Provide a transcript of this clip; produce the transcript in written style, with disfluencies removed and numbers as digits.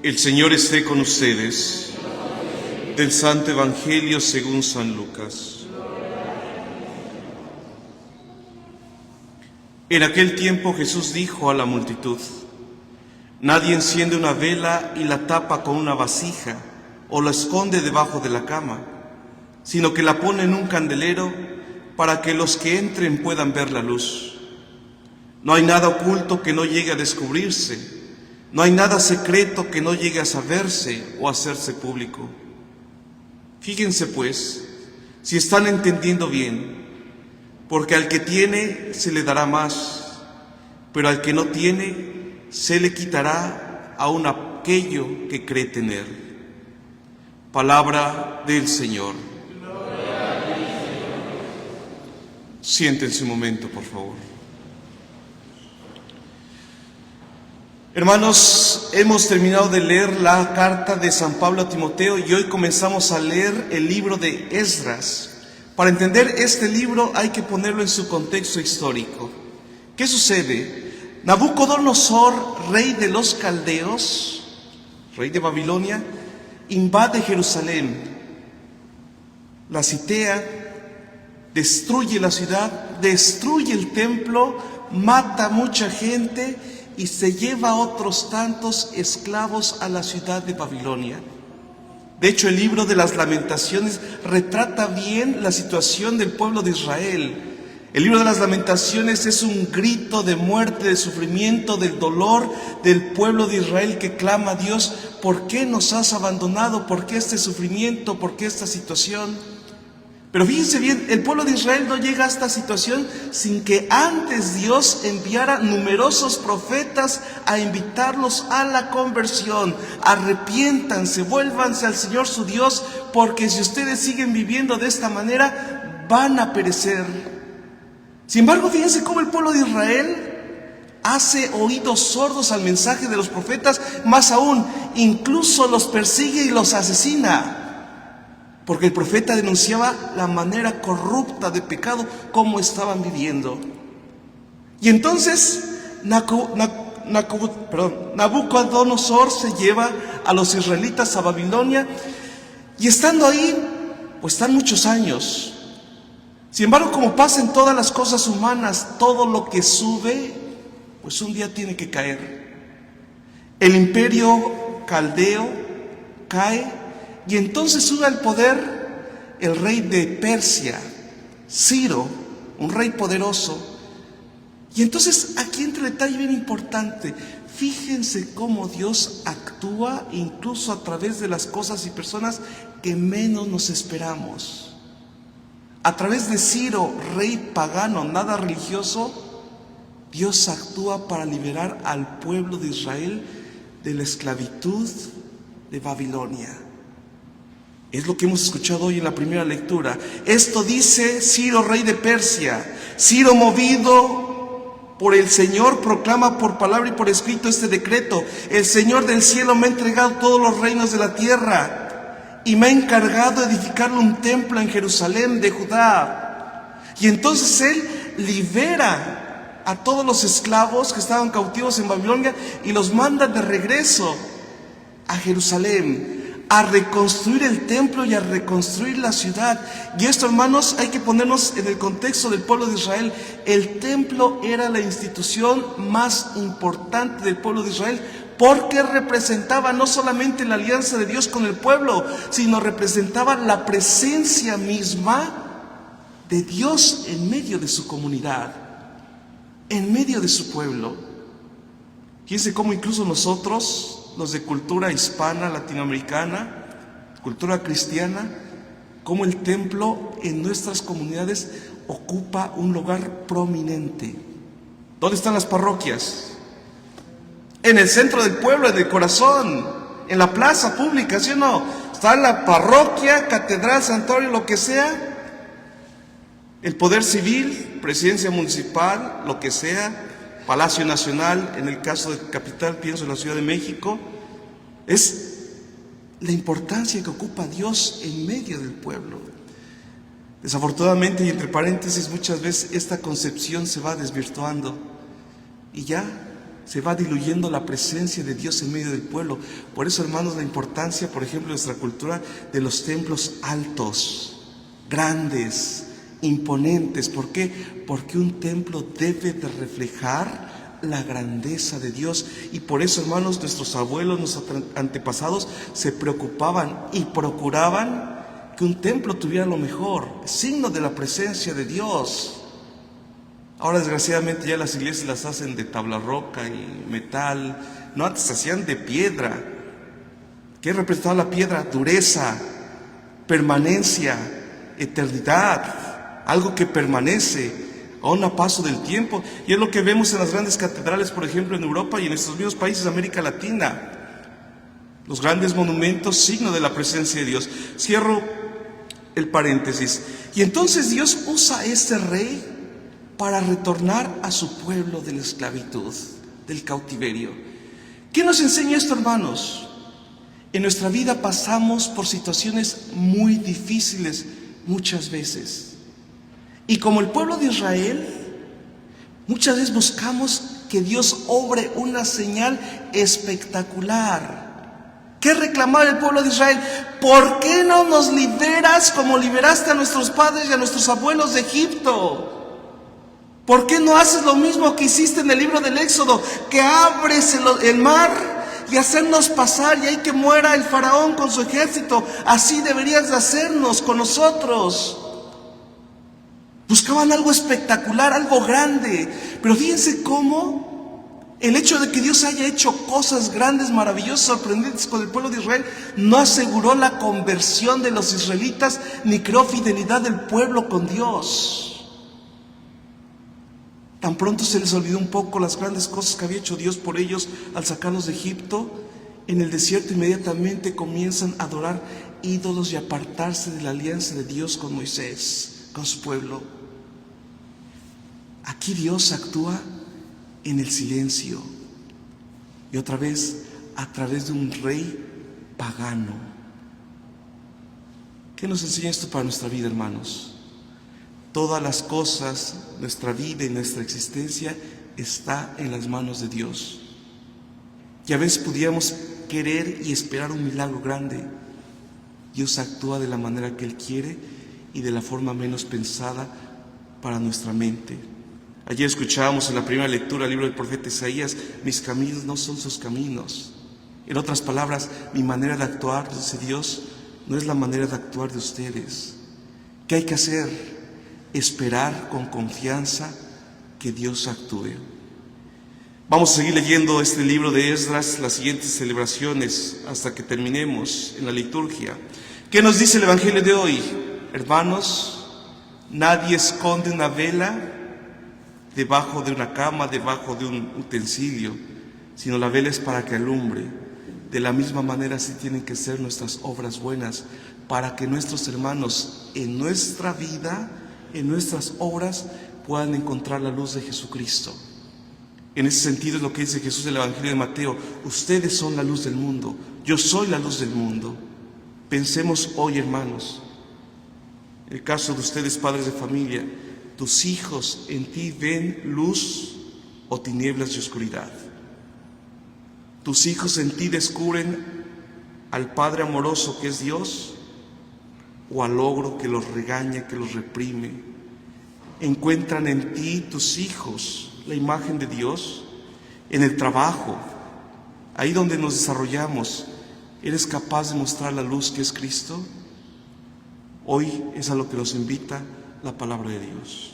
El Señor esté con ustedes. Del Santo Evangelio según San Lucas. En aquel tiempo Jesús dijo a la multitud: nadie enciende una vela y la tapa con una vasija o la esconde debajo de la cama, sino que la pone en un candelero para que los que entren puedan ver la luz. No hay nada oculto que no llegue a descubrirse, no hay nada secreto que no llegue a saberse o a hacerse público. Fíjense pues, si están entendiendo bien, porque al que tiene se le dará más, pero al que no tiene se le quitará aún aquello que cree tener. Palabra del Señor. Siéntense un momento, por favor. Hermanos, hemos terminado de leer la carta de San Pablo a Timoteo y hoy comenzamos a leer el libro de Esdras. Para entender este libro hay que ponerlo en su contexto histórico. ¿Qué sucede? Nabucodonosor, rey de los caldeos, rey de Babilonia, invade Jerusalén, la sitea, destruye la ciudad, destruye el templo, mata a mucha gente y se lleva a otros tantos esclavos a la ciudad de Babilonia. De hecho, el libro de las Lamentaciones retrata bien la situación del pueblo de Israel. El libro de las Lamentaciones es un grito de muerte, de sufrimiento, del dolor del pueblo de Israel que clama a Dios: ¿por qué nos has abandonado? ¿Por qué este sufrimiento? ¿Por qué esta situación? Pero fíjense bien, el pueblo de Israel no llega a esta situación sin que antes Dios enviara numerosos profetas a invitarlos a la conversión. Arrepiéntanse, vuélvanse al Señor su Dios, porque si ustedes siguen viviendo de esta manera, van a perecer. Sin embargo, fíjense cómo el pueblo de Israel hace oídos sordos al mensaje de los profetas, más aún, incluso los persigue y los asesina. Porque el profeta denunciaba la manera corrupta de pecado, cómo estaban viviendo. Y entonces Nabucodonosor se lleva a los israelitas a Babilonia, y estando ahí, pues están muchos años. Sin embargo, como pasa en todas las cosas humanas, todo lo que sube, pues un día tiene que caer. El imperio caldeo cae, y entonces sube al poder el rey de Persia, Ciro, un rey poderoso. Y entonces aquí entra el detalle bien importante. Fíjense cómo Dios actúa incluso a través de las cosas y personas que menos nos esperamos. A través de Ciro, rey pagano, nada religioso, Dios actúa para liberar al pueblo de Israel de la esclavitud de Babilonia. Es lo que hemos escuchado hoy en la primera lectura. Esto dice Ciro, rey de Persia. Ciro, movido por el Señor, proclama por palabra y por escrito este decreto: el Señor del cielo me ha entregado todos los reinos de la tierra y me ha encargado de edificarle un templo en Jerusalén de Judá. Y entonces Él libera a todos los esclavos que estaban cautivos en Babilonia y los manda de regreso a Jerusalén, a reconstruir el templo y a reconstruir la ciudad. Y esto, hermanos, hay que ponernos en el contexto del pueblo de Israel. El templo era la institución más importante del pueblo de Israel, porque representaba no solamente la alianza de Dios con el pueblo, sino representaba la presencia misma de Dios en medio de su comunidad, en medio de su pueblo. Fíjense cómo incluso nosotros, los de cultura hispana, latinoamericana, cultura cristiana, cómo el templo en nuestras comunidades ocupa un lugar prominente. ¿Dónde están las parroquias? En el centro del pueblo, en el corazón, en la plaza pública, ¿sí o no? Está la parroquia, catedral, santuario, lo que sea. El poder civil, presidencia municipal, lo que sea, Palacio Nacional, en el caso de capital, pienso en la Ciudad de México. Es la importancia que ocupa Dios en medio del pueblo. Desafortunadamente, y entre paréntesis, muchas veces esta concepción se va desvirtuando y ya se va diluyendo la presencia de Dios en medio del pueblo. Por eso, hermanos, la importancia, por ejemplo, en nuestra cultura, de los templos altos, grandes, imponentes. ¿Por qué? Porque un templo debe de reflejar la grandeza de Dios. Y por eso, hermanos, nuestros abuelos, nuestros antepasados se preocupaban y procuraban que un templo tuviera lo mejor, signo de la presencia de Dios. Ahora, desgraciadamente, ya las iglesias las hacen de tabla roca y metal. No, antes se hacían de piedra. ¿Qué representaba la piedra? Dureza, permanencia, eternidad, algo que permanece aún a paso del tiempo. Y es lo que vemos en las grandes catedrales, por ejemplo, en Europa y en estos mismos países de América Latina. Los grandes monumentos, signo de la presencia de Dios. Cierro el paréntesis. Y entonces Dios usa a este rey para retornar a su pueblo de la esclavitud, del cautiverio. ¿Qué nos enseña esto, hermanos? En nuestra vida pasamos por situaciones muy difíciles muchas veces. Y como el pueblo de Israel, muchas veces buscamos que Dios obre una señal espectacular. ¿Qué reclamaba el pueblo de Israel? ¿Por qué no nos liberas como liberaste a nuestros padres y a nuestros abuelos de Egipto? ¿Por qué no haces lo mismo que hiciste en el libro del Éxodo? Que abres el mar y hacernos pasar y ahí que muera el faraón con su ejército. Así deberías de hacernos con nosotros. Buscaban algo espectacular, algo grande. Pero fíjense cómo el hecho de que Dios haya hecho cosas grandes, maravillosas, sorprendentes con el pueblo de Israel no aseguró la conversión de los israelitas ni creó fidelidad del pueblo con Dios. Tan pronto se les olvidó un poco las grandes cosas que había hecho Dios por ellos al sacarlos de Egipto, en el desierto inmediatamente comienzan a adorar ídolos y apartarse de la alianza de Dios con Moisés, con su pueblo. Aquí Dios actúa en el silencio y otra vez a través de un rey pagano. ¿Qué nos enseña esto para nuestra vida, hermanos? Todas las cosas, nuestra vida y nuestra existencia está en las manos de Dios. Y a veces pudiéramos querer y esperar un milagro grande. Dios actúa de la manera que Él quiere y de la forma menos pensada para nuestra mente. Ayer escuchábamos en la primera lectura del libro del profeta Isaías: mis caminos no son sus caminos. En otras palabras, mi manera de actuar, dice Dios, no es la manera de actuar de ustedes. ¿Qué hay que hacer? Esperar con confianza que Dios actúe. Vamos a seguir leyendo este libro de Esdras, las siguientes celebraciones, hasta que terminemos en la liturgia. ¿Qué nos dice el Evangelio de hoy? Hermanos, nadie esconde una vela debajo de una cama, debajo de un utensilio, sino la vela es para que alumbre. De la misma manera así tienen que ser nuestras obras buenas, para que nuestros hermanos en nuestra vida, en nuestras obras, puedan encontrar la luz de Jesucristo. En ese sentido es lo que dice Jesús en el Evangelio de Mateo: ustedes son la luz del mundo, yo soy la luz del mundo. Pensemos hoy, hermanos, en el caso de ustedes, padres de familia, tus hijos en ti ven luz o tinieblas y oscuridad. Tus hijos en ti descubren al Padre amoroso que es Dios, o al ogro que los regaña, que los reprime. Encuentran en ti, tus hijos, la imagen de Dios. En el trabajo, ahí donde nos desarrollamos, ¿eres capaz de mostrar la luz que es Cristo? Hoy es a lo que nos invita la palabra de Dios.